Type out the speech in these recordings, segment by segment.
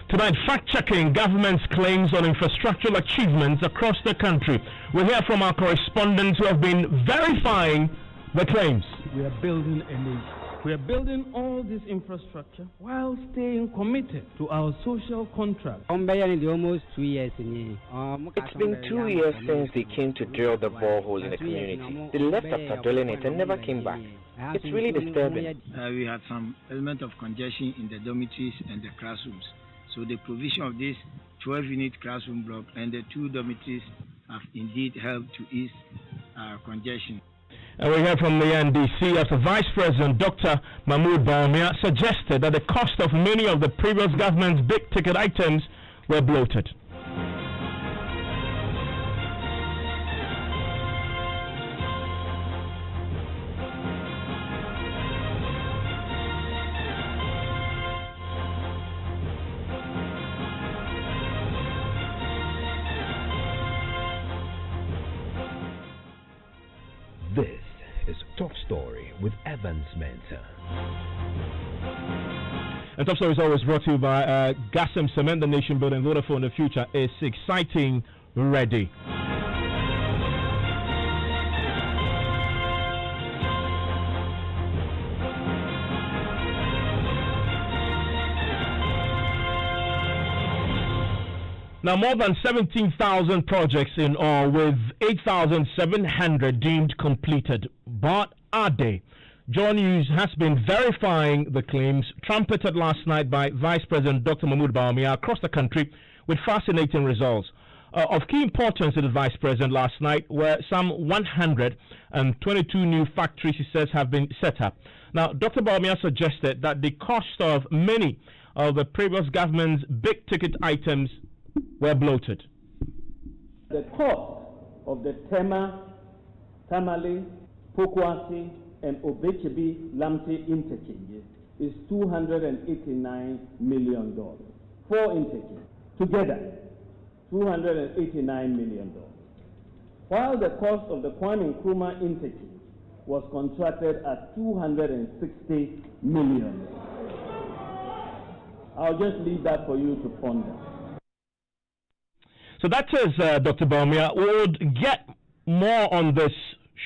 Tonight, fact-checking government's claims on infrastructural achievements across the country. We'll hear from our correspondents who have been verifying the claims. We are building a nation. We are building all this infrastructure while staying committed to our social contract. Almost 2 years. It's been 2 years since they came to drill the borehole in the community. They left after drilling it and never came back. It's really disturbing. We had some element of congestion in the dormitories and the classrooms. So the provision of this 12-unit classroom block and the 2 dormitories have indeed helped to ease congestion. And we heard from the NDC as the Vice President, Dr. Mahmoud Bawumia, suggested that the cost of many of the previous government's big-ticket items were bloated. This is Top Story with Evans Mensah. And Top Story is always brought to you by Gas & Cement, the nation building Vodafone. The future is exciting, ready. Now, more than 17,000 projects in all, with 8,700 deemed completed. But are they? John Hughes has been verifying the claims trumpeted last night by Vice President Dr. Mahmoud Bawumia across the country with fascinating results. Of key importance to the Vice President last night were some 122 new factories, he says, have been set up. Now, Dr. Bawumia suggested that the cost of many of the previous government's big-ticket items were bloated. The cost of the Tema, Tamale, Pokwasi, and Obechebi Lamte interchanges is $289 million. 4 interchanges together, $289 million. While the cost of the Kwame Nkrumah interchange was contracted at $260 million. I'll just leave that for you to ponder. So that is Dr. Bawumia. We'll get more on this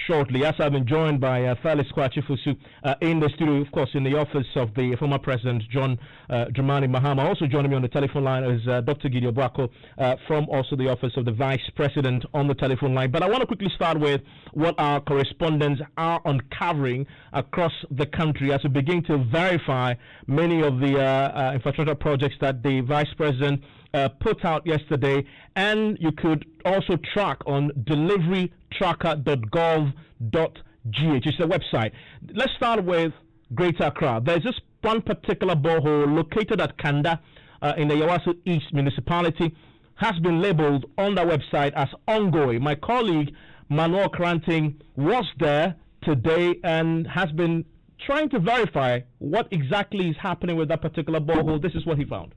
shortly, as I've been joined by Felix Kwachifusu in the studio, of course, in the office of the former President John Dramani Mahama. Also joining me on the telephone line is Dr. Gideon Bwako from also the office of the Vice President on the telephone line. But I want to quickly start with what our correspondents are uncovering across the country as we begin to verify many of the infrastructure projects that the Vice President put out yesterday, and you could also track on deliverytracker.gov.gh. It's a website. Let's start with Greater Accra. There's this one particular borehole located at Kanda in the Yawasu East municipality, has been labeled on the website as ongoing. My colleague Manuel Kranting was there today and has been trying to verify what exactly is happening with that particular borehole. This is what he found.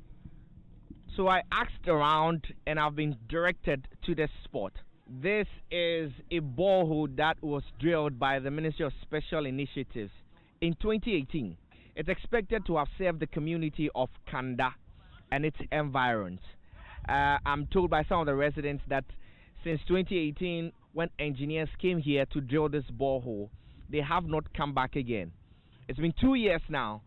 So I asked around and I've been directed to this spot. This is a borehole that was drilled by the Ministry of Special Initiatives in 2018. It's expected to have served the community of Kanda and its environs. I'm told by some of the residents that since 2018, when engineers came here to drill this borehole, they have not come back again. It's been 2 years now.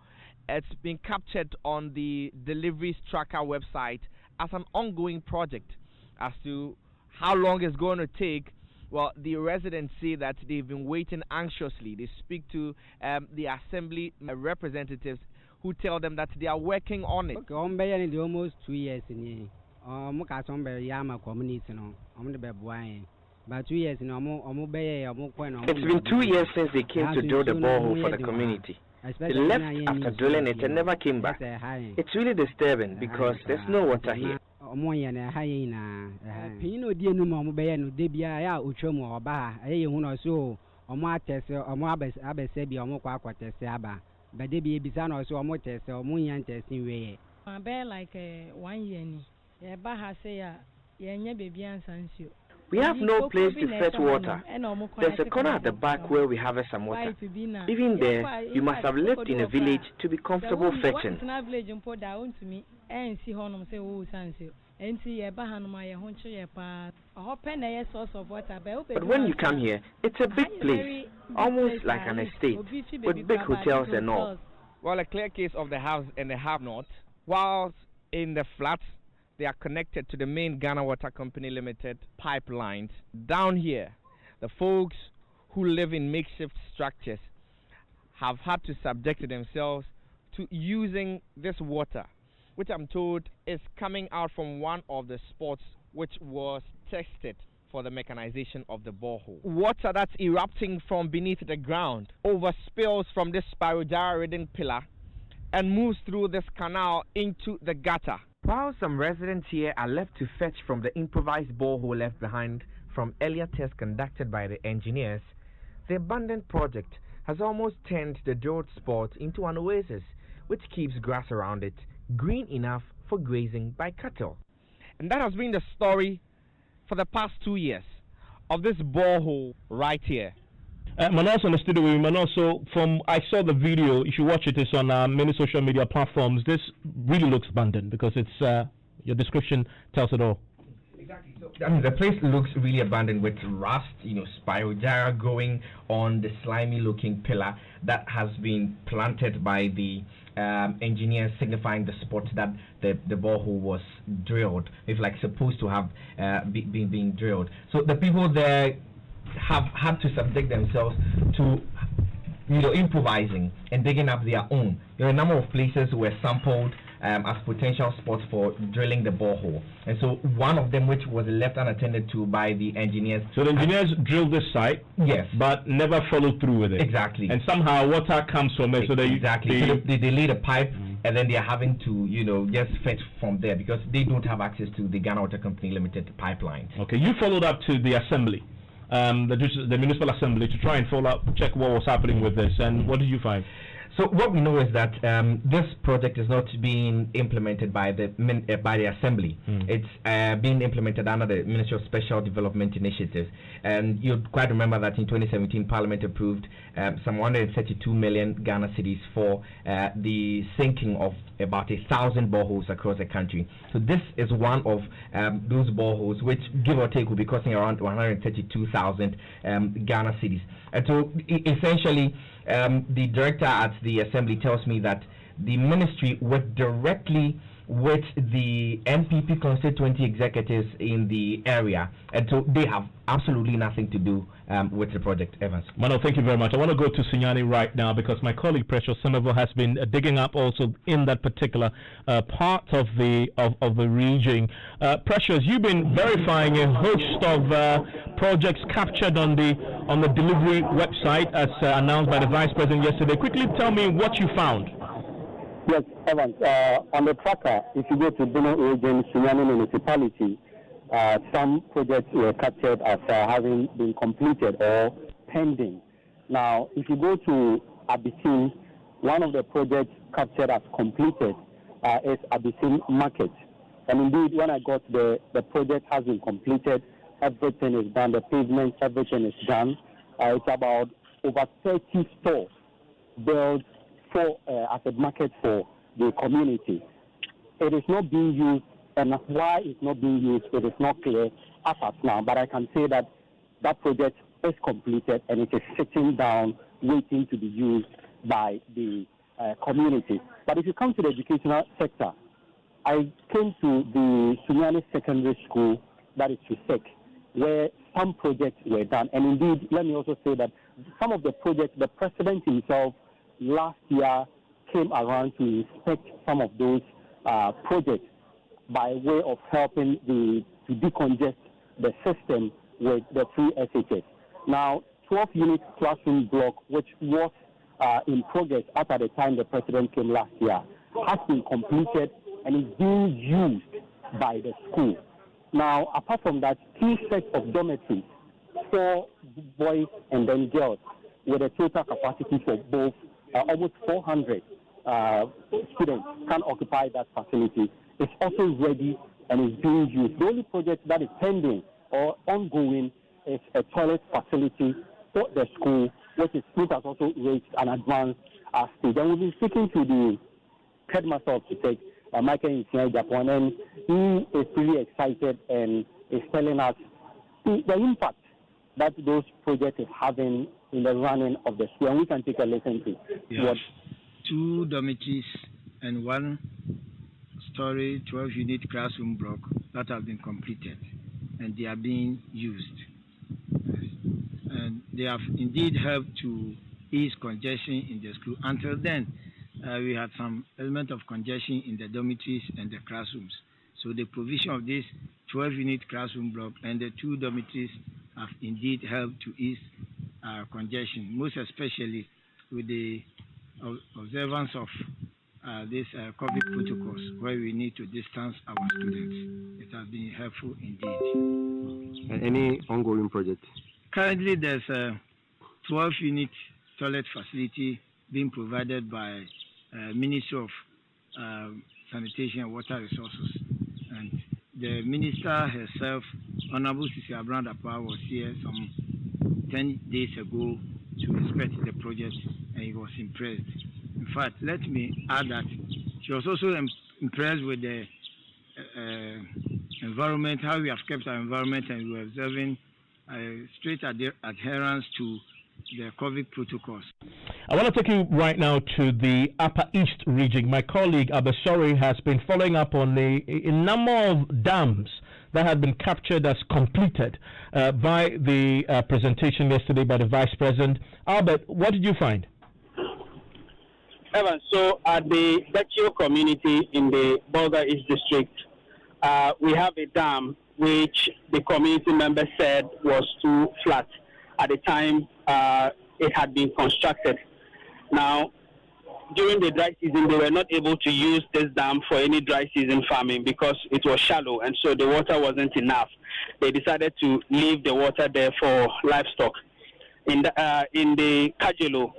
It's been captured on the Deliveries Tracker website as an ongoing project. As to how long it's going to take, well, the residents say that they've been waiting anxiously. They speak to the assembly representatives who tell them that they are working on it. Almost 2 years in but 2 years in It's been 2 years since they came to drill the borehole for the community. They left after drilling it and never came back. It's really disturbing because there's no water here. We have no place to fetch water. There's a corner at the back where we harvest some water. Even there, you must have lived in a village to be comfortable fetching. But when you come here, it's a big place, almost like an estate, with big hotels and all. Well, a clear case of the haves and the have-not. Whilst in the flats, they are connected to the main Ghana Water Company Limited pipelines. Down here, the folks who live in makeshift structures have had to subject themselves to using this water, which I'm told is coming out from one of the spots which was tested for the mechanization of the borehole. Water that's erupting from beneath the ground overspills from this spirogyra-ridden pillar and moves through this canal into the gutter. While some residents here are left to fetch from the improvised borehole left behind from earlier tests conducted by the engineers, the abandoned project has almost turned the drilled spot into an oasis which keeps grass around it green enough for grazing by cattle. And that has been the story for the past 2 years of this borehole right here. Manos on the studio with me, and also I saw the video. You should watch it. It's on many social media platforms. This really looks abandoned because it's your description tells it all. Exactly. So I mean, the place looks really abandoned with rust, spirogyra growing on the slimy-looking pillar that has been planted by the engineers, signifying the spot that the borehole was drilled. It's like supposed to have been drilled. So the people there have had to subject themselves to improvising and digging up their own. A number of places were sampled as potential spots for drilling the borehole, and so one of them, which was left unattended to by the engineers. So the engineers drilled this site, yes, but never followed through with it. Exactly. And somehow water comes from it. So they laid a pipe, and then they are having to just fetch from there because they don't have access to the Ghana Water Company Limited pipeline. Okay, you followed up to the assembly, the municipal assembly, to try and follow up, check what was happening with this, and what did you find? So what we know is that this project is not being implemented by the assembly. It's being implemented under the Ministry of Special Development Initiatives. And you quite remember that in 2017, Parliament approved some 132 million Ghana cedis for the sinking of about 1,000 boreholes across the country. So this is one of those boreholes, which give or take will be costing around 132,000 Ghana cedis. And so essentially, the director at the assembly tells me that the ministry worked directly with the MPP constituency executives in the area, and so they have absolutely nothing to do with the project. Evans. Mano, thank you very much. I want to go to Sinyani right now because my colleague Precious Semevo has been digging up also in that particular part of the region. Precious, you've been verifying a host of projects captured on the delivery website as announced by the Vice President yesterday. Quickly tell me what you found. Yes, Evans. On the tracker, if you go to Bono region, Sunyani municipality, some projects were captured as having been completed or pending. Now, if you go to Abisin, one of the projects captured as completed is Abisin Market. And indeed, when I got the project has been completed, everything is done, the pavement, everything is done. It's about over 30 stores built as a market for the community. It is not being used, and why it's not being used, it is not clear as of now, but I can say that that project is completed and it is sitting down waiting to be used by the community. But if you come to the educational sector, I came to the Sunyani Secondary School, that is Susek, where some projects were done. And indeed, let me also say that some of the projects, the president himself last year came around to inspect some of those projects by way of helping to decongest the system with the 3 SHS. Now, 12-unit classroom block, which was in progress after the time the president came last year, has been completed and is being used by the school. Now, apart from that, 2 sets of dormitories, 4 boys and then girls, with a total capacity for both almost 400 students can occupy that facility. It's also ready and is being used. The only project that is pending or ongoing is a toilet facility for the school, which has also reached an advanced stage. And we've been speaking to the headmaster of the tech, Michael in Japan, and he is really excited and is telling us the impact that those projects is having in the running of the school. And we can take a listen to what 2 dormitories and 1-story 12-unit classroom block that have been completed, and they are being used. And they have indeed helped to ease congestion in the school. Until then, we had some element of congestion in the dormitories and the classrooms. So the provision of this 12-unit classroom block and the 2 dormitories have indeed helped to ease congestion, most especially with the observance of these COVID protocols, where we need to distance our students. It has been helpful indeed. And any ongoing project? Currently, there's a 12-unit toilet facility being provided by Ministry of Sanitation and Water Resources. And the minister herself, Honorable Sisi Abrandapa, was here some 10 days ago to inspect the project, and he was impressed. In fact, let me add that she was also impressed with the environment, how we have kept our environment, and we were observing strict adherence to the COVID protocols. I want to take you right now to the Upper East region. My colleague Abesori has been following up on a number of dams that had been captured as completed by the presentation yesterday by the Vice President. Albert, what did you find? Evans, so at the Dachio community in the Bolga East District, we have a dam which the community members said was too flat at the time it had been constructed. Now, during the dry season, they were not able to use this dam for any dry season farming because it was shallow, and so the water wasn't enough. They decided to leave the water there for livestock. In the Kajelo,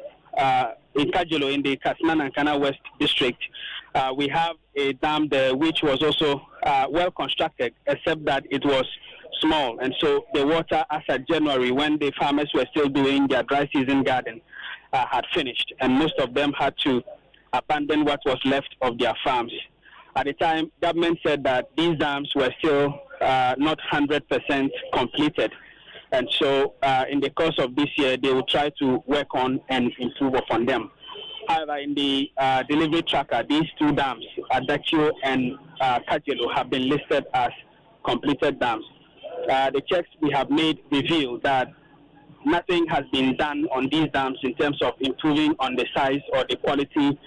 in the Kasman and Kana West District, we have a dam there which was also well constructed, except that it was small, and so the water, as at January, when the farmers were still doing their dry season garden, had finished, and most of them had to abandon what was left of their farms. At the time, government said that these dams were still not 100% completed, and so in the course of this year, they will try to work on and improve upon them. However, in the delivery tracker, these 2 dams, Adachio and Kajelo, have been listed as completed dams. The checks we have made reveal that nothing has been done on these dams in terms of improving on the size or the quality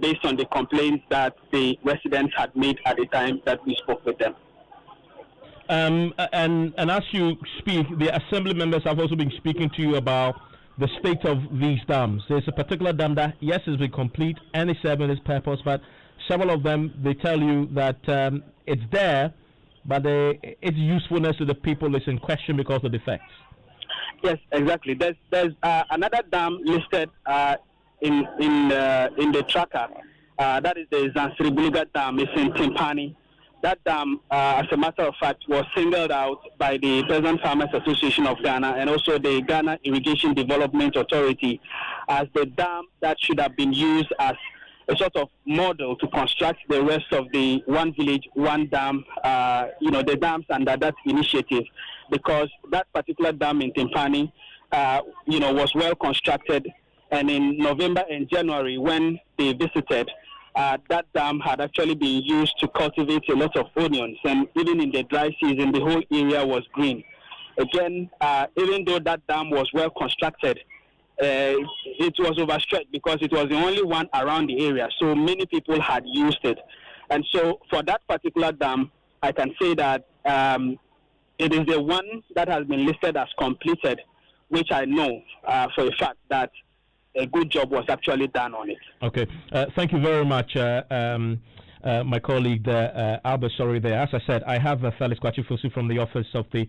based on the complaints that the residents had made at the time that we spoke with them. And as you speak, the assembly members have also been speaking to you about the state of these dams. There's a particular dam that, yes, has been complete and is serving its purpose, but several of them, they tell you that it's there, but its usefulness to the people is in question because of defects. Yes, exactly. There's another dam listed in the tracker. That is the Zansribuliga Dam. It's in Timpani. That dam, as a matter of fact, was singled out by the Peasant Farmers Association of Ghana and also the Ghana Irrigation Development Authority as the dam that should have been used as a sort of model to construct the rest of the One Village, One Dam, the dams under that initiative, because that particular dam in Timpani, was well constructed. And in November and January, when they visited, that dam had actually been used to cultivate a lot of onions. And even in the dry season, the whole area was green. Again, even though that dam was well constructed, it was overstretched because it was the only one around the area. So many people had used it. And so for that particular dam, I can say that it is the one that has been listed as completed, which I know for a fact that a good job was actually done on it. Okay. Thank you very much, my colleague Albert Sorry there. As I said, I have Felix Kwachifosu from the office of the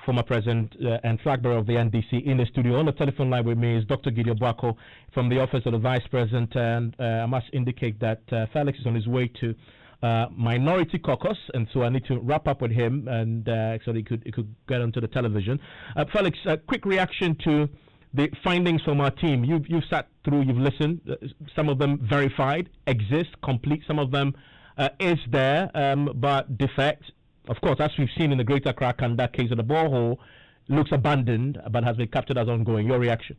former president and flag bearer of the NDC in the studio. On the telephone line with me is Dr. Gideon Boako from the office of the vice president, and I must indicate that Felix is on his way to Minority Caucus, and so I need to wrap up with him, and so he could get onto the television. Felix, a quick reaction to the findings from our team. You've sat through, you've listened. Some of them verified, exist, complete. Some of them is there, but defect. Of course, as we've seen in the Greater Accra Kanda case of the borehole, looks abandoned, but has been captured as ongoing. Your reaction?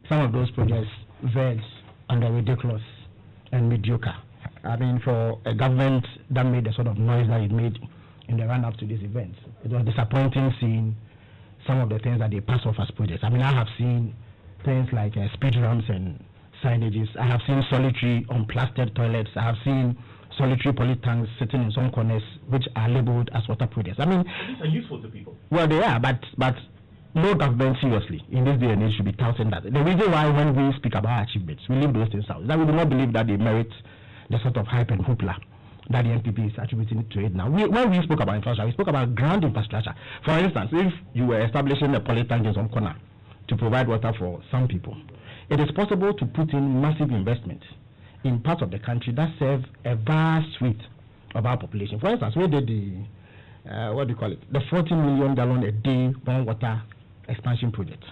Some of those projects verge on the ridiculous and mediocre. I mean, for a government that made the sort of noise that it made in the run-up to this event, it was disappointing seeing some of the things that they pass off as projects. I mean, I have seen things like speed ramps and signages. I have seen solitary unplastered toilets. I have seen solitary poly tanks sitting in some corners which are labeled as water projects. I mean, these are useful to people. Well, they are, but no government seriously in this day and age should be touting that. The reason why when we speak about achievements, we leave those things out, is that we do not believe that they merit the sort of hype and hoopla that the NPP is attributing to it now. When we spoke about infrastructure, we spoke about ground infrastructure. For instance, if you were establishing a poly tank in some corner to provide water for some people, it is possible to put in massive investment in parts of the country that serve a vast suite of our population. For instance, we did the 40 million gallon a day brown water expansion project,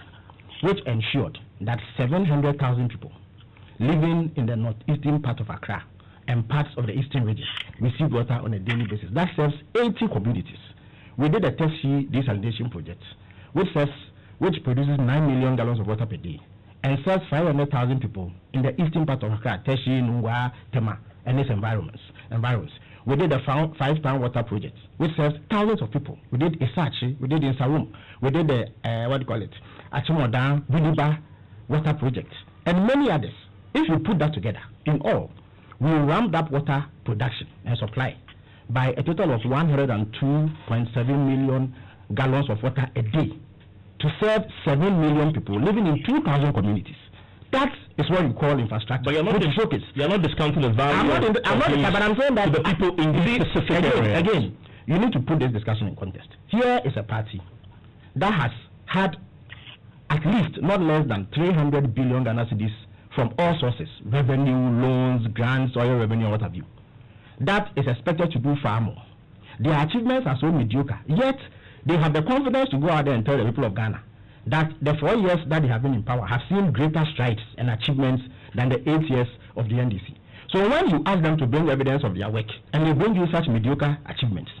which ensured that 700,000 people living in the northeastern part of Accra and parts of the eastern region receive water on a daily basis. That serves 80 communities. We did a tertiary desalination project, which produces 9 million gallons of water per day and serves 500,000 people in the eastern part of Accra, Tertiary, Nungwa, Tema, and its environs. We did a 5-town water project, which serves thousands of people. We did Isachi, we did in Sarum, we did the Achimodan, Buniba water project, and many others. If you put that together, in all, we ramped up water production and supply by a total of 102.7 million gallons of water a day to serve 7 million people living in 2,000 communities. That is what you call infrastructure. But you're not discounting the value. But I'm saying that the people in this specific area. Again, you need to put this discussion in context. Here is a party that has had at least not less than 300 billion Ghana cedis from all sources, revenue, loans, grants, oil revenue, what have you. That is expected to do far more. Their achievements are so mediocre, yet they have the confidence to go out there and tell the people of Ghana that the 4 years that they have been in power have seen greater strides and achievements than the 8 years of the NDC. So when you ask them to bring evidence of their work, and they bring you such mediocre achievements,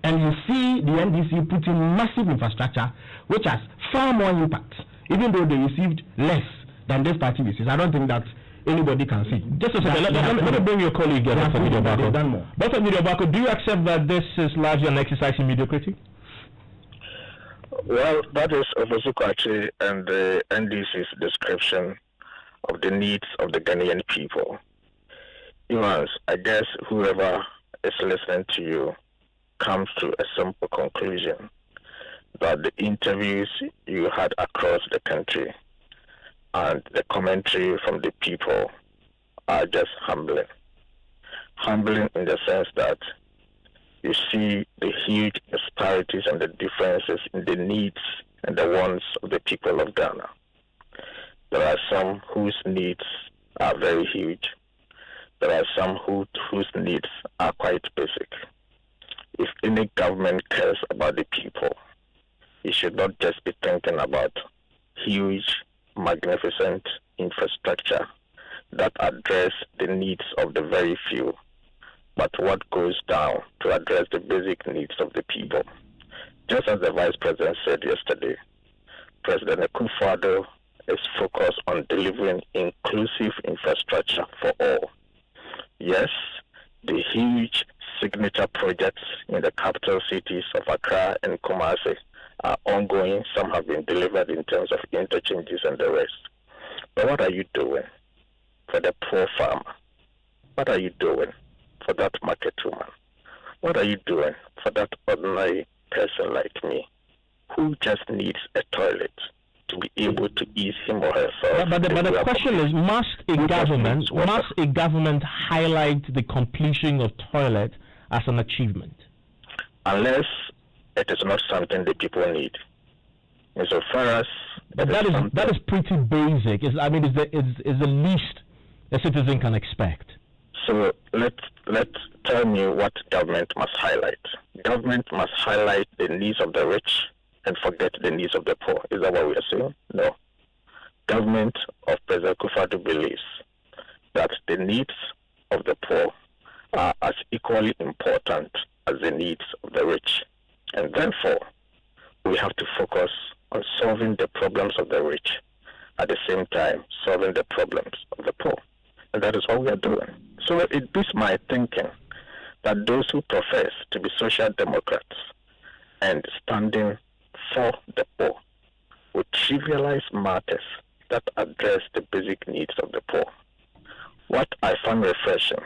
and you see the NDC putting massive infrastructure, which has far more impact, even though they received less than this party receives, I don't think that anybody can see. Just a second, let me bring your colleague, Dr. Midobako. Dr. Midobako, do you accept that this is largely an exercise in mediocrity? Well, that is Ofosu-Kwakye and the NDC's description of the needs of the Ghanaian people. Evans, I guess whoever is listening to you comes to a simple conclusion that the interviews you had across the country and the commentary from the people are just humbling. Humbling in the sense that you see the huge disparities and the differences in the needs and the wants of the people of Ghana. There are some whose needs are very huge. There are some whose needs are quite basic. If any government cares about the people, it should not just be thinking about huge, magnificent infrastructure that address the needs of the very few, but what goes down to address the basic needs of the people. Just as the Vice President said yesterday, President Akufo-Addo is focused on delivering inclusive infrastructure for all. Yes, the huge signature projects in the capital cities of Accra and Kumasi are ongoing. Some have been delivered in terms of interchanges and the rest. But what are you doing for the poor farmer? What are you doing for that market woman? What are you doing for that ordinary person like me who just needs a toilet to be able to ease him or herself? But the question is, must a government highlight the completion of toilet as an achievement? Unless it is not something the people need. And so far as that is pretty basic. Is the least a citizen can expect. So tell me what government must highlight. Government must highlight the needs of the rich and forget the needs of the poor. Is that what we are saying? No. Government of President Kufuor believes that the needs of the poor are as equally important as the needs of the rich. And therefore, we have to focus on solving the problems of the rich, at the same time solving the problems of the poor. And that is what we are doing. So it beats my thinking that those who profess to be social democrats and standing for the poor would trivialize matters that address the basic needs of the poor. What I find refreshing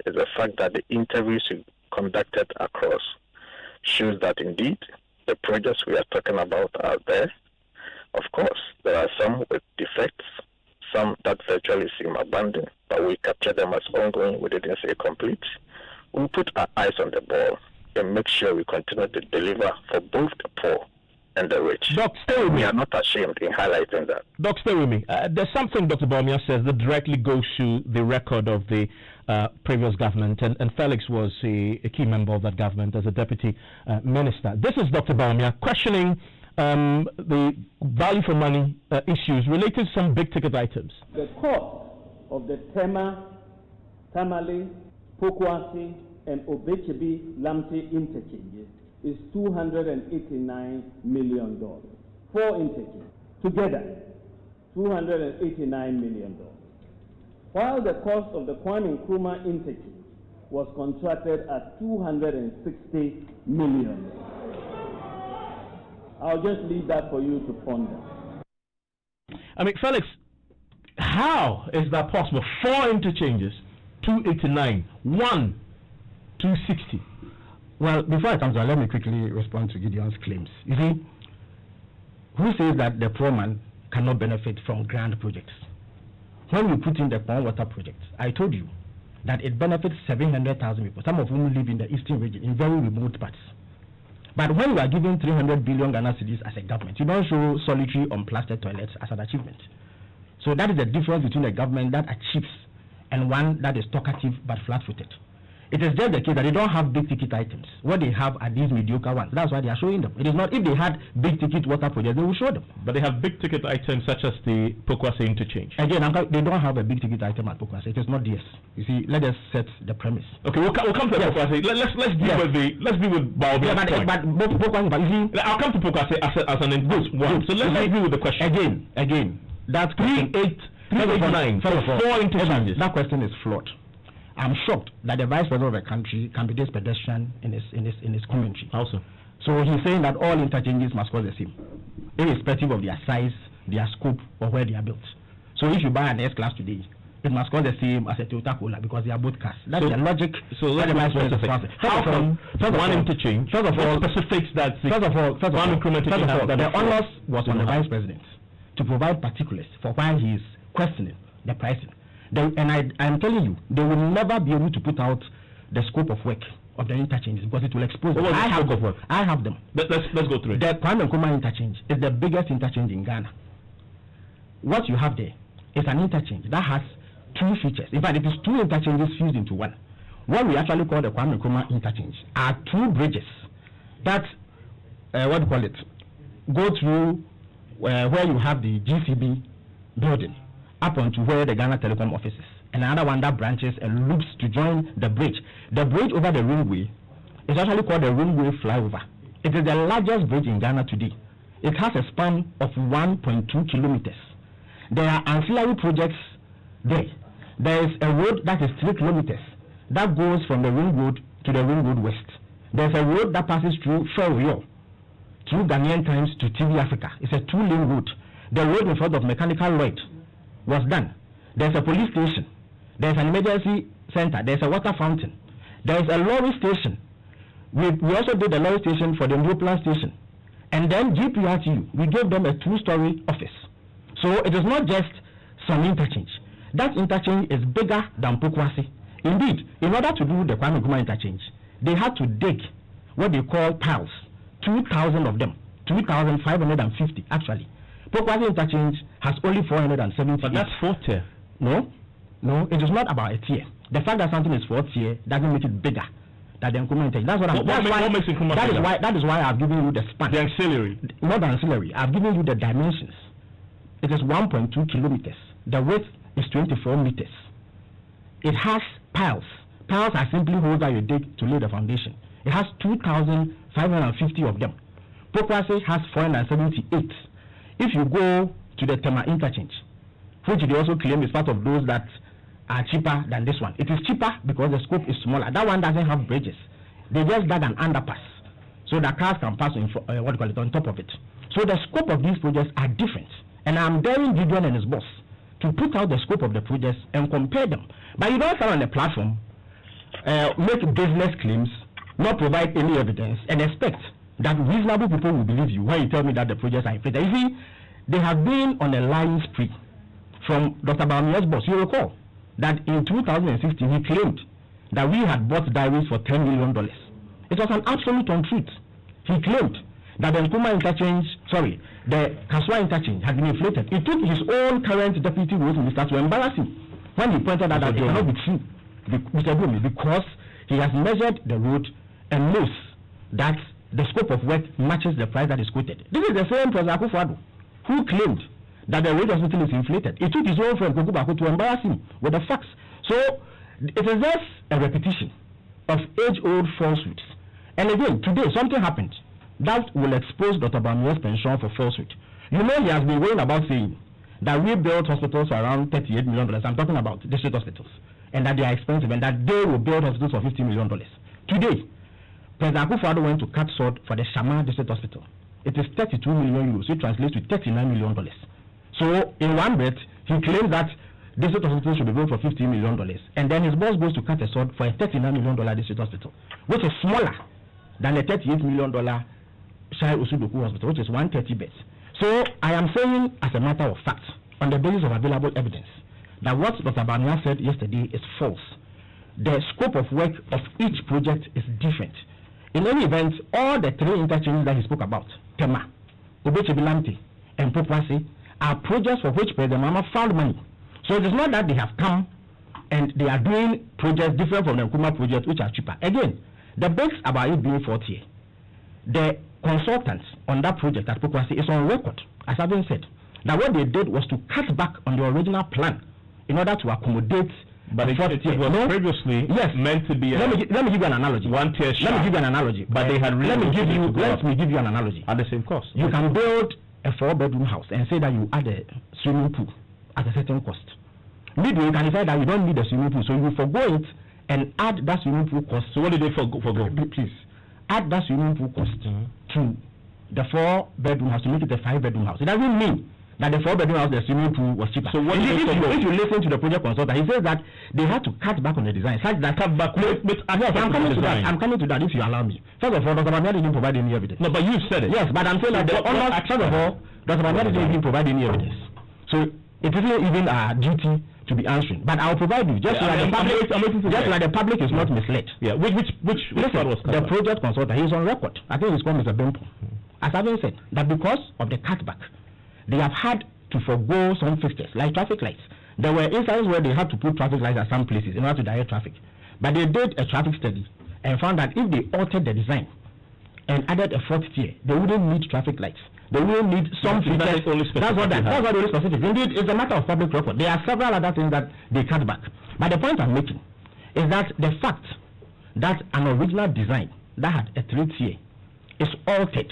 is the fact that the interviews we conducted across shows that indeed the projects we are talking about are there. Of course, there are some with defects, some that virtually seem abandoned, but we capture them as ongoing. We didn't say complete. We put our eyes on the ball and make sure we continue to deliver for both the poor and the rich. Doc, stay with me. We are not ashamed in highlighting that. Doc, stay with me. There's something Dr. Bawumia says that directly goes to the record of the previous government, and Felix was a key member of that government as a deputy minister. This is Dr. Bawumia questioning the value for money issues related to some big ticket items. The cost of the Tema, Tamale, Pokwasi, and Obechebi Lamte interchanges is $289 million. 4 interchanges together, $289 million. While the cost of the Kwame Nkrumah interchange was contracted at $260 million. I'll just leave that for you to ponder. I mean, Felix, how is that possible? 4 interchanges, 289, 1, 260. Well, before I come to that, let me quickly respond to Gideon's claims. You see, who says that the poor man cannot benefit from grand projects? When we put in the Pond Water project, I told you that it benefits 700,000 people, some of whom live in the eastern region, in very remote parts. But when you are giving 300 billion Ghana cedis as a government, you don't show solitary unplastered toilets as an achievement. So that is the difference between a government that achieves and one that is talkative but flat-footed. It is just the case that they don't have big ticket items. What they have are these mediocre ones. That's why they are showing them. It is not, if they had big ticket water projects, they will show them. But they have big ticket items such as the Pokwasi interchange. Again, they don't have a big ticket item at Pokwasi. It is not this. You see, let us set the premise. Okay, we'll come to Pokwasi. Let's deal with Bawumia's point. But Pokwasi, but you see, I'll come to Pokwasi as an input one. So let's deal with the question. Again, that's 389 for 4 interchanges. That question is flawed. I'm shocked that the vice president of the country can be this pedestrian in his commentary. How so? So he's saying that all interchanges must cost the same, irrespective of their size, their scope, or where they are built. So if you buy an S-Class today, it must cost the same as a Toyota Corolla because they are both cars. That's the logic. So let me how come one interchange? First of all, specifics that the onus was on the vice president to provide particulars for why he is questioning the pricing. I'm telling you, they will never be able to put out the scope of work of the interchanges because it will expose them. I have them. Let's go through it. The Kwame Nkrumah interchange is the biggest interchange in Ghana. What you have there is an interchange that has 2 features. In fact, it is 2 interchanges fused into one. What we actually call the Kwame Nkrumah interchange are 2 bridges that, go through where you have the GCB building up onto where the Ghana Telecom office is, and another one that branches and loops to join the bridge. The bridge over the Ringway is actually called the Ringway Flyover. It is the largest bridge in Ghana today. It has a span of 1.2 kilometers. There are ancillary projects there. There is a road that is 3 kilometers that goes from the Ring Road to the Ring Road West. There's a road that passes through Rio, through Ghanaian Times to TV Africa. It's a 2-lane road. The road in front of Mechanical Lloyd was done. There's a police station. There's an emergency center. There's a water fountain. There's a lorry station. We also did a lorry station for the new plant station. And then GPRTU, we gave them a 2-story office. So it is not just some interchange. That interchange is bigger than Pokwasi. Indeed, in order to do the Kwame Nkrumah interchange, they had to dig what they call piles, 2,000 of them, 2,550 actually. Pokwasi interchange has only 470. But that's 4 tier. No, it is not about a tier. The fact that something is fourth tier doesn't make it bigger than the Nkrumah interchange. That's what what makes Nkrumah bigger? That is why I've given you the span. The ancillary. Not the ancillary. I've given you the dimensions. It is 1.2 kilometers. The width is 24 meters. It has piles. Piles are simply holes that you dig to lay the foundation. It has 2,550 of them. Pokwase has 478. If you go to the Tema interchange, which they also claim is part of those that are cheaper than this one. It is cheaper because the scope is smaller. That one doesn't have bridges. They just dug an underpass so that cars can pass on top of it. So the scope of these projects are different. And I'm daring Gideon and his boss to put out the scope of the projects and compare them. But you don't stand on the platform, make business claims, not provide any evidence, and expect that reasonable people will believe you when you tell me that the projects are inflated. You see, they have been on a lying spree from Dr. Bamia's boss. You recall that in 2016 he claimed that we had bought diaries for $10 million. It was an absolute untruth. He claimed that the Nkrumah interchange, the Kaswa interchange had been inflated. It took his own current deputy road minister to embarrass him when he pointed out that it cannot be true, Mr. Bumi, because he has measured the road and knows that the scope of work matches the price that is quoted. This is the same President Akufo-Addo who claimed that the road hospital is inflated. It took his own friend Kogu Bako to embarrass him with the facts. So it is just a repetition of age-old falsehoods. And again, today something happened that will expose Dr. Bamia's pension for falsehood. You know, he has been going about saying that we built hospitals for around $38 million. I'm talking about district hospitals, and that they are expensive, and that they will build hospitals for $50 million. Today, President Akufo-Addo went to cut sword for the Shama District Hospital. It is 32 million euros, which translates to $39 million. So, in one breath, he claims that district hospital should be built for $50 million, and then his boss goes to cut a sword for a $39 million district hospital, which is smaller than a $38 million Shai Osudoku Hospital, which is 130 beds. So, I am saying, as a matter of fact, on the basis of available evidence, that what Dr. Bamia said yesterday is false. The scope of work of each project is different. In any event, all the three interchanges that he spoke about, Tema, Obechebilamte, and Pokwase, are projects for which President Mama found money. So it is not that they have come and they are doing projects different from the Nkrumah projects, which are cheaper. Again, the books about it being 40, the consultants on that project at Pokwase is on record, as I've been said, that what they did was to cut back on the original plan in order to accommodate. But it was previously meant to be. Let me give you an analogy. One tier shop. Let me give you an analogy. But they had really. Let me give you an analogy. At the same cost. You can build a 4-bedroom house and say that you add a swimming pool at a certain cost. Maybe you can decide that you don't need a swimming pool, so you forgo it and add that swimming pool cost. So what did they forgo? Please add that swimming pool cost to the 4-bedroom house to make it a 5-bedroom house. It doesn't mean that the 4-bedroom house, the swimming pool was cheaper. So what if you listen to the project consultant, he says that they had to cut back on the design. Such that cut back. I'm coming to that if you allow me. First of all, Dr. Bamia didn't provide any evidence. No, but you said it. Yes, but I'm saying that first of all, Dr. Bamia didn't even provide any evidence. So it isn't even our duty to be answering. But I'll provide you just like the public is not misled. Yeah. Which listen, was the project consultant, he's on record. I think his name is Bempo. As I've said, that because of the cutback, they have had to forgo some fixtures like traffic lights. There were instances where they had to put traffic lights at some places in order to direct traffic. But they did a traffic study and found that if they altered the design and added a 4th tier, they wouldn't need traffic lights. They wouldn't need some features. That's what only specific. Indeed, it's a matter of public record. There are several other things that they cut back. But the point I'm making is that the fact that an original design that had a 3rd tier is altered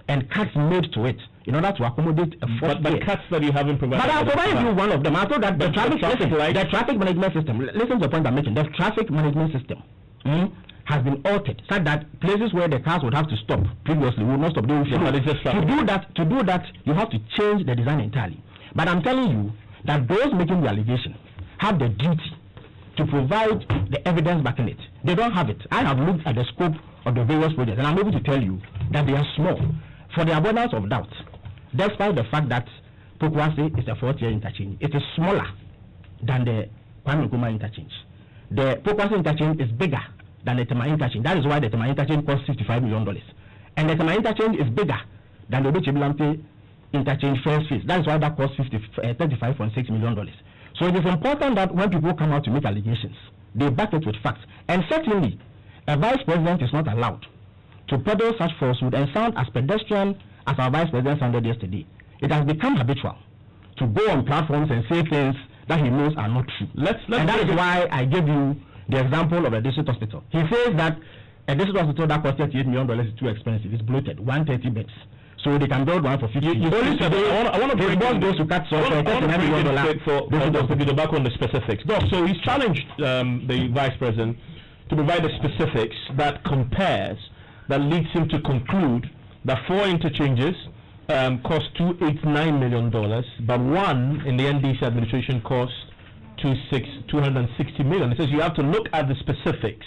and cuts made to it in order to accommodate a 4th tier. But cuts that you haven't provided. But I'll provide you one of them. I thought that the traffic management system, listen to the point I'm making, the traffic management system has been altered such that places where the cars would have to stop previously will not stop. They will to do that, you have to change the design entirely. But I'm telling you that those making the allegation have the duty to provide the evidence backing it. They don't have it. I have looked at the scope of the various projects, and I'm able to tell you that they are small. For the avoidance of doubt, despite the fact that Pokwase is a 4th-tier interchange, it is smaller than the Kwame Nkrumah interchange. The Pokwase interchange is bigger than the Tema interchange. That is why the Tema interchange costs $55 million. And the Tema interchange is bigger than the Obechebilamte interchange first phase. That is why that costs $35.6 million. So it is important that when people come out to make allegations, they back it with facts. And secondly, a vice president is not allowed to peddle such falsehood and sound as pedestrian as our vice president sounded yesterday. It has become habitual to go on platforms and say things that he knows are not true. And that is why I gave you the example of a district hospital. He says that a district hospital that costs $38 million is too expensive. It's bloated, 130 beds. So they can build one for 50. I want to bring those to cut off for the back on the specifics. Doc, so he's challenged the vice president to provide the specifics that compares, that leads him to conclude that 4 interchanges cost $289 million, but one in the NDC administration cost $260 million. He says you have to look at the specifics.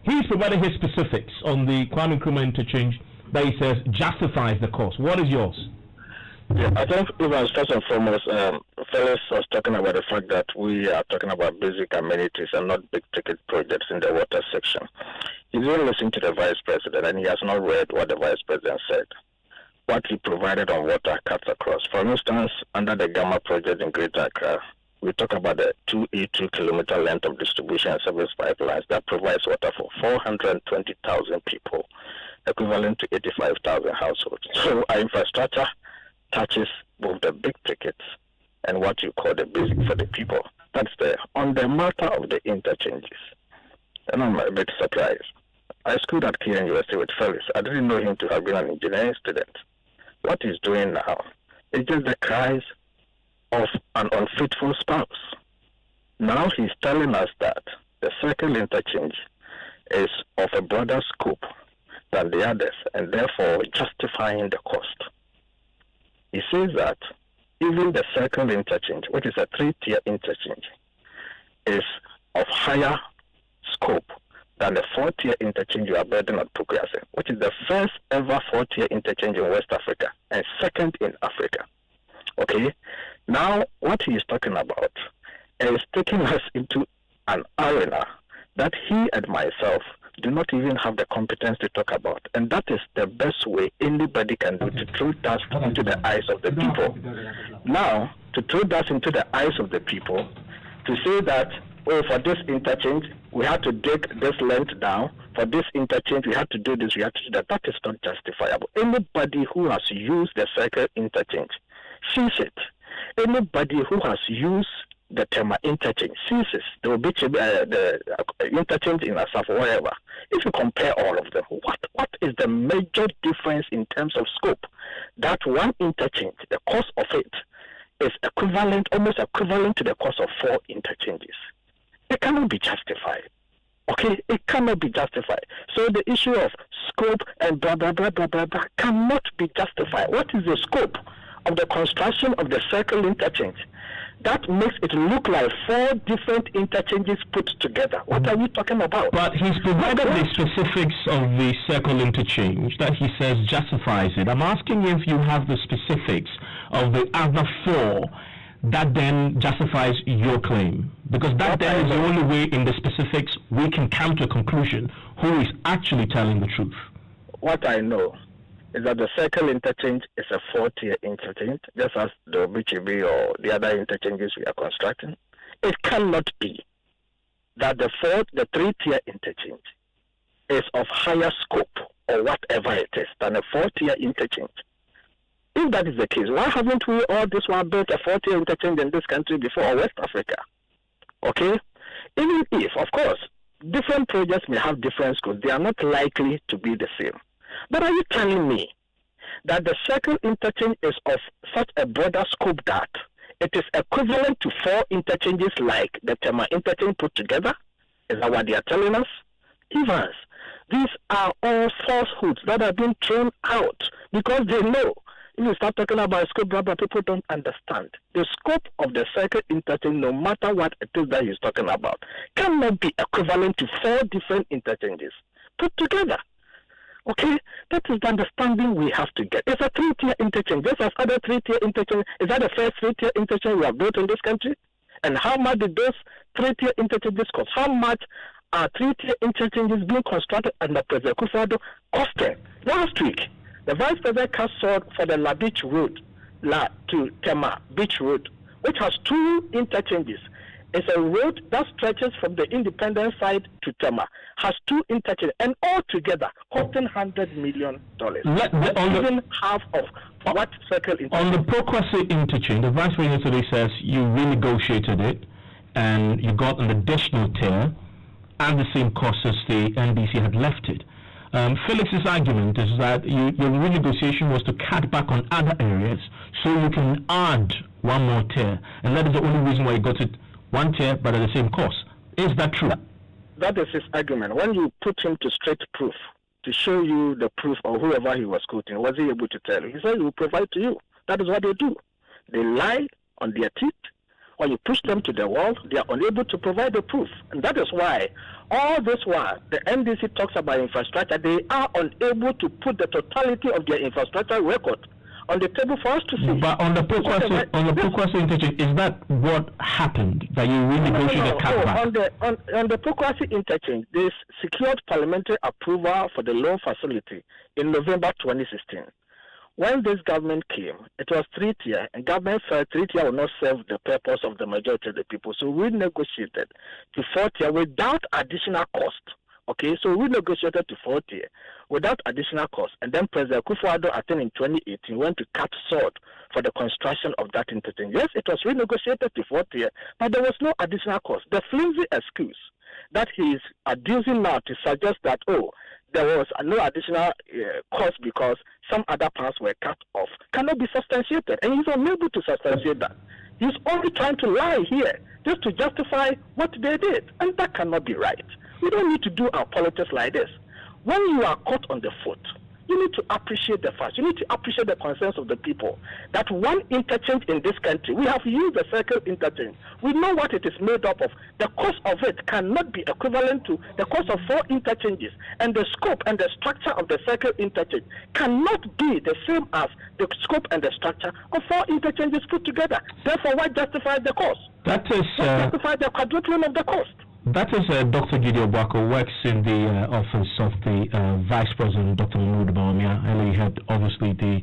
He's providing his specifics on the Kwame Nkrumah interchange that he says justifies the cost. What is yours? Yeah, I think Evans, first and foremost, Felix was talking about the fact that we are talking about basic amenities and not big ticket projects in the water section. He didn't listen to the vice president, and he has not read what the vice president said. What he provided on water cuts across. For instance, under the Gamma project in Greater Accra, we talk about the 282-kilometer length of distribution and service pipelines that provides water for 420,000 people, equivalent to 85,000 households. So our infrastructure touches both the big tickets and what you call the basic for the people. That's there. On the matter of the interchanges, and I'm a bit surprised. I schooled at KN University with Felix. I didn't know him to have been an engineering student. What he's doing now is just the cries of an unfaithful spouse. Now he's telling us that the circle interchange is of a broader scope than the others, and therefore justifying the cost. He says that even the circle interchange, which is a 3-tier interchange, is of higher scope than the 4-tier interchange you are building at Pukwase, which is the first ever 4-tier interchange in West Africa and second in Africa. Okay? Now, what he is talking about is taking us into an arena that he and myself do not even have the competence to talk about. And that is the best way anybody can do to throw dust into the eyes of the people. Now, to throw dust into the eyes of the people, to say that, oh, for this interchange, we had to dig this length down. For this interchange, we had to do this, we had to do that. That is not justifiable. Anybody who has used the circle interchange sees it. Anybody who has used the Tema interchange sees it. The interchange in Asaf or wherever. If you compare all of them, what is the major difference in terms of scope? That one interchange, the cost of it is equivalent, almost equivalent to the cost of 4 interchanges. It cannot be justified. Okay, it cannot be justified. So the issue of scope and blah, blah, blah, blah, blah, blah cannot be justified. What is the scope of the construction of the circle interchange? That makes it look like 4 different interchanges put together. What are you talking about? But he's provided the specifics of the circle interchange that he says justifies it. I'm asking if you have the specifics of the other 4 that then justifies your claim. Because that then is the only way in the specifics we can come to a conclusion who is actually telling the truth. What I know is that the circle interchange is a 4-tier interchange, just as the BGB or the other interchanges we are constructing. It cannot be that the 3-tier interchange is of higher scope or whatever it is than a 4-tier interchange. If that is the case, why haven't we all this one built a 4-tier interchange in this country before, or West Africa? Okay? Even if, of course, different projects may have different scopes, they are not likely to be the same. But are you telling me that the circle interchange is of such a broader scope that it is equivalent to 4 interchanges like the Tema interchange put together? Is that what they are telling us? Evans, these are all falsehoods that are being thrown out because they know. If you start talking about scope, blah, blah, people don't understand. The scope of the circle interchange, no matter what it is that he's talking about, cannot be equivalent to 4 different interchanges put together. Okay, that is the understanding we have to get. It's a 3-tier interchange, just as other 3-tier interchange. Is that the first 3-tier interchange we have built in this country? And how much did those 3-tier interchanges cost? How much are 3-tier interchanges being constructed under President Kufuor costing? Last week, the Vice President cast sword for the La Beach Road, to Tema Beach Road, which has 2 interchanges. It's a road that stretches from the Independence side to Tema, has 2 interchanges, and altogether costing $100 million. Even half of what circle interchange. On the Prokwasi interchange, the Vice President today says you renegotiated it and you got an additional tier at the same cost as the NDC had left it. Felix's argument is that your renegotiation was to cut back on other areas so you can add one more tier, and that is the only reason why you got it 1 tier but at the same cost. Is that true? That is his argument. When you put him to straight proof, to show you the proof of whoever he was quoting, was he able to tell you? He said he will provide to you. That is what they do. They lie on their teeth. When you push them to the wall, they are unable to provide the proof. And that is why, all this while, the NDC talks about infrastructure, they are unable to put the totality of their infrastructure record on the table for us to see. But on the Prokwasi interchange, is that what happened? That you renegotiated the cutback? On the Prokwasi interchange, they secured parliamentary approval for the loan facility in November 2016. When this government came, it was 3-tier, and government felt 3-tier will not serve the purpose of the majority of the people. So we negotiated to 4-tier without additional cost. Okay, so we negotiated to 4-tier without additional cost. And then President Akufo-Addo, I think in 2018, went to cut sword for the construction of that interchange. Yes, it was renegotiated to 4-tier, but there was no additional cost. The flimsy excuse that he is adducing now to suggest that, there was no additional cost because some other parts were cut off cannot be substantiated, and he's unable to substantiate that. He's only trying to lie here just to justify what they did, and that cannot be right. We don't need to do our politics like this. When you are caught on the foot, you need to appreciate the facts. You need to appreciate the concerns of the people. That one interchange in this country, we have used the circle interchange. We know what it is made up of. The cost of it cannot be equivalent to the cost of 4 interchanges. And the scope and the structure of the circle interchange cannot be the same as the scope and the structure of 4 interchanges put together. Therefore, what justifies the cost? That is what justifies the quadrupling of the cost? That is Dr. Gideon Bwako, works in the office of the Vice President, Dr. Mahmoud Bawumia. And we had obviously the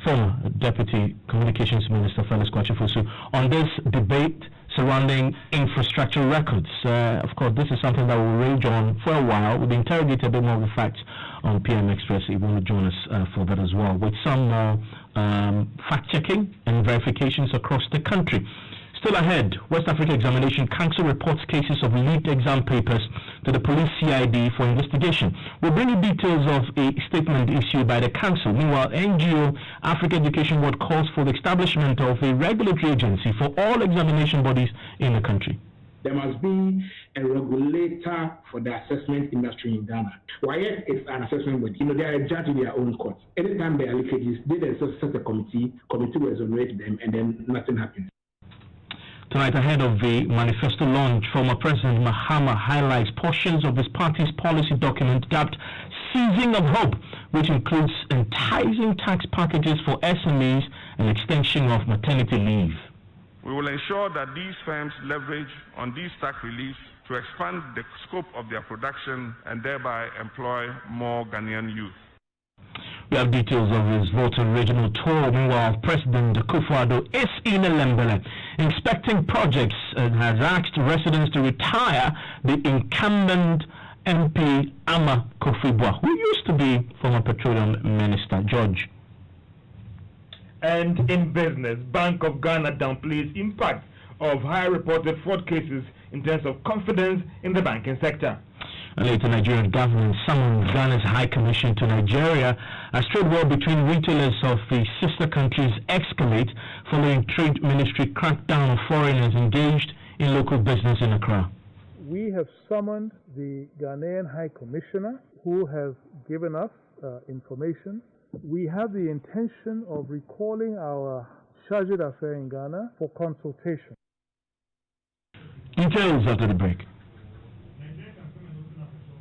former Deputy Communications Minister, Felix Kwachifusu, on this debate surrounding infrastructure records. Of course, this is something that will rage on for a while. We'll interrogate a bit more of the facts on PM Express. You want to join us for that as well, with some more fact-checking and verifications across the country. Still ahead, West Africa Examination Council reports cases of leaked exam papers to the police CID for investigation. We'll bring you details of a statement issued by the council. Meanwhile, NGO Africa Education Board calls for the establishment of a regulatory agency for all examination bodies in the country. There must be a regulator for the assessment industry in Ghana. Why it's an assessment body? They are a judge in their own court. Anytime there are leakages, they themselves set a committee will exonerate them, and then nothing happens. Tonight, ahead of the manifesto launch, former President Mahama highlights portions of his party's policy document dubbed Seizing of Hope, which includes enticing tax packages for SMEs and extension of maternity leave. We will ensure that these firms leverage on these tax reliefs to expand the scope of their production and thereby employ more Ghanaian youth. We have details of his voting regional tour. Meanwhile, President Akufo-Addo is in Elembele inspecting projects and has asked residents to retire the incumbent MP Ama Kofi-Boah, who used to be former petroleum minister. George. And in business, Bank of Ghana downplays impact of high reported fraud cases in terms of confidence in the banking sector. Later, Nigerian government summoned Ghana's High Commission to Nigeria as trade war between retailers of the sister countries escalate following Trade Ministry crackdown on foreigners engaged in local business in Accra. We have summoned the Ghanaian High Commissioner, who has given us information. We have the intention of recalling our charge d'affaires in Ghana for consultation. Details after the break.